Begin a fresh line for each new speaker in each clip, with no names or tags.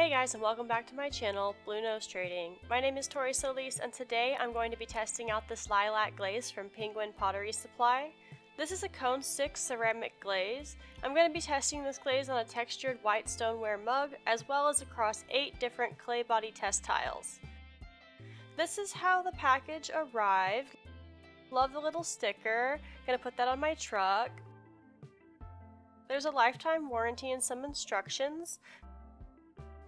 Hey guys, and welcome back to my channel, Blue Nose Trading. My name is Tori Solis, and today I'm going to be testing out this Lilac glaze from Penguin Pottery Supply. This is a cone 6 ceramic glaze. I'm going to be testing this glaze on a textured white stoneware mug, as well as across 8 different clay body test tiles. This is how the package arrived. Love the little sticker. Gonna put that on my truck. There's a lifetime warranty and some instructions.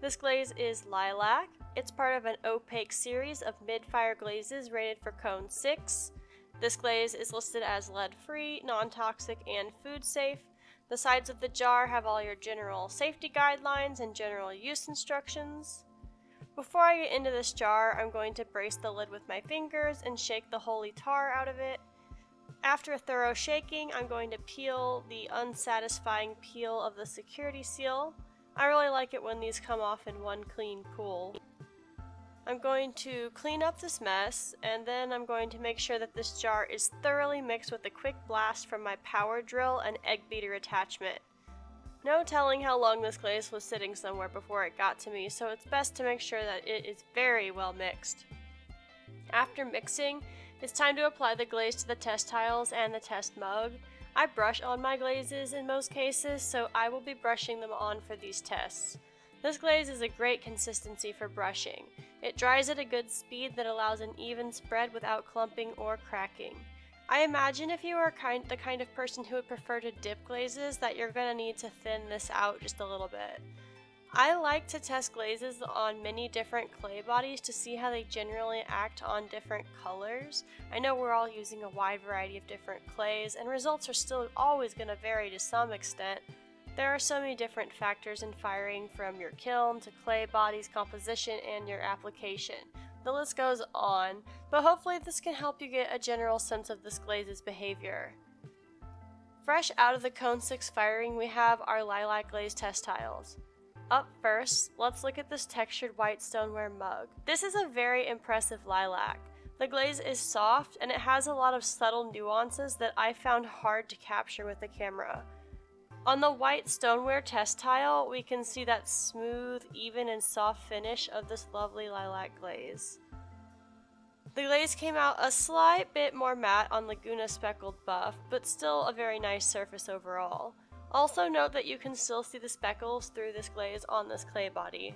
This glaze is Lilac. It's part of an opaque series of mid-fire glazes rated for cone 6. This glaze is listed as lead-free, non-toxic, and food-safe. The sides of the jar have all your general safety guidelines and general use instructions. Before I get into this jar, I'm going to brace the lid with my fingers and shake the holy tar out of it. After a thorough shaking, I'm going to peel the unsatisfying peel of the security seal. I really like it when these come off in one clean pull. I'm going to clean up this mess, and then I'm going to make sure that this jar is thoroughly mixed with a quick blast from my power drill and egg beater attachment. No telling how long this glaze was sitting somewhere before it got to me, so it's best to make sure that it is very well mixed. After mixing, it's time to apply the glaze to the test tiles and the test mug. I brush on my glazes in most cases, so I will be brushing them on for these tests. This glaze is a great consistency for brushing. It dries at a good speed that allows an even spread without clumping or cracking. I imagine if you are the kind of person who would prefer to dip glazes, that you're going to need to thin this out just a little bit. I like to test glazes on many different clay bodies to see how they generally act on different colors. I know we're all using a wide variety of different clays, and results are still always going to vary to some extent. There are so many different factors in firing, from your kiln to clay body's composition and your application. The list goes on, but hopefully this can help you get a general sense of this glaze's behavior. Fresh out of the cone 6 firing, we have our Lilac glaze test tiles. Up first, let's look at this textured white stoneware mug. This is a very impressive lilac. The glaze is soft and it has a lot of subtle nuances that I found hard to capture with the camera. On the white stoneware test tile, we can see that smooth, even and soft finish of this lovely lilac glaze. The glaze came out a slight bit more matte on Laguna speckled buff, but still a very nice surface overall. Also note that you can still see the speckles through this glaze on this clay body.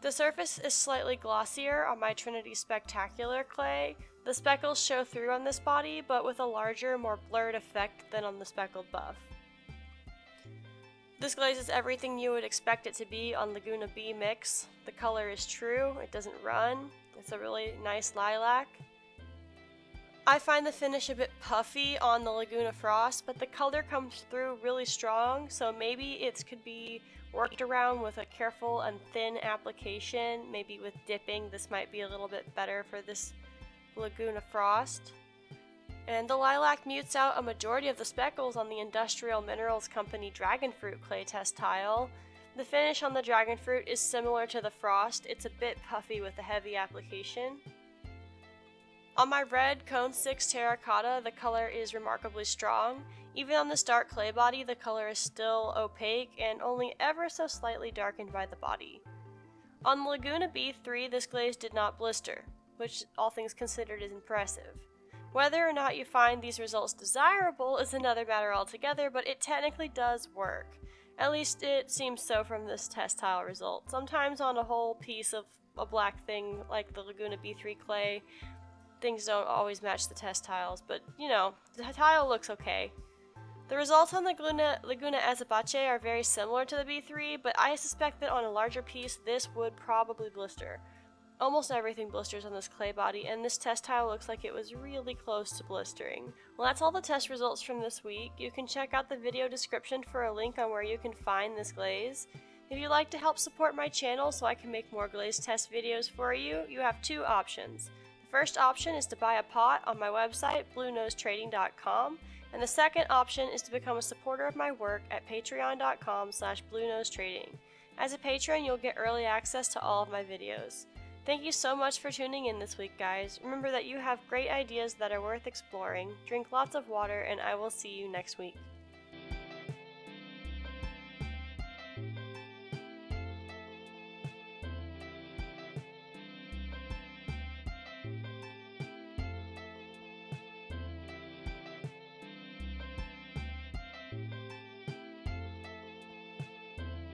The surface is slightly glossier on my Trinity Spectacular clay. The speckles show through on this body, but with a larger, more blurred effect than on the speckled buff. This glaze is everything you would expect it to be on Laguna B mix. The color is true, it doesn't run, it's a really nice lilac. I find the finish a bit puffy on the Laguna Frost, but the color comes through really strong, so maybe it could be worked around with a careful and thin application. Maybe with dipping, this might be a little bit better for this Laguna Frost. And the lilac mutes out a majority of the speckles on the Industrial Minerals Company Dragon Fruit clay test tile. The finish on the Dragon Fruit is similar to the Frost. It's a bit puffy with a heavy application. On my red cone 6 terracotta, the color is remarkably strong. Even on this dark clay body, the color is still opaque and only ever so slightly darkened by the body. On the Laguna B3, this glaze did not blister, which all things considered is impressive. Whether or not you find these results desirable is another matter altogether, but it technically does work. At least it seems so from this test tile result. Sometimes on a whole piece of a black thing like the Laguna B3 clay, things don't always match the test tiles, but you know, the tile looks okay. The results on the Laguna Azabache are very similar to the B3, but I suspect that on a larger piece, this would probably blister. Almost everything blisters on this clay body, and this test tile looks like it was really close to blistering. Well, that's all the test results from this week. You can check out the video description for a link on where you can find this glaze. If you'd like to help support my channel so I can make more glaze test videos for you, you have 2 options. The first option is to buy a pot on my website, bluenosetrading.com, and the second option is to become a supporter of my work at patreon.com/bluenosetrading. As a patron, you'll get early access to all of my videos. Thank you so much for tuning in this week, guys. Remember that you have great ideas that are worth exploring. Drink lots of water, and I will see you next week.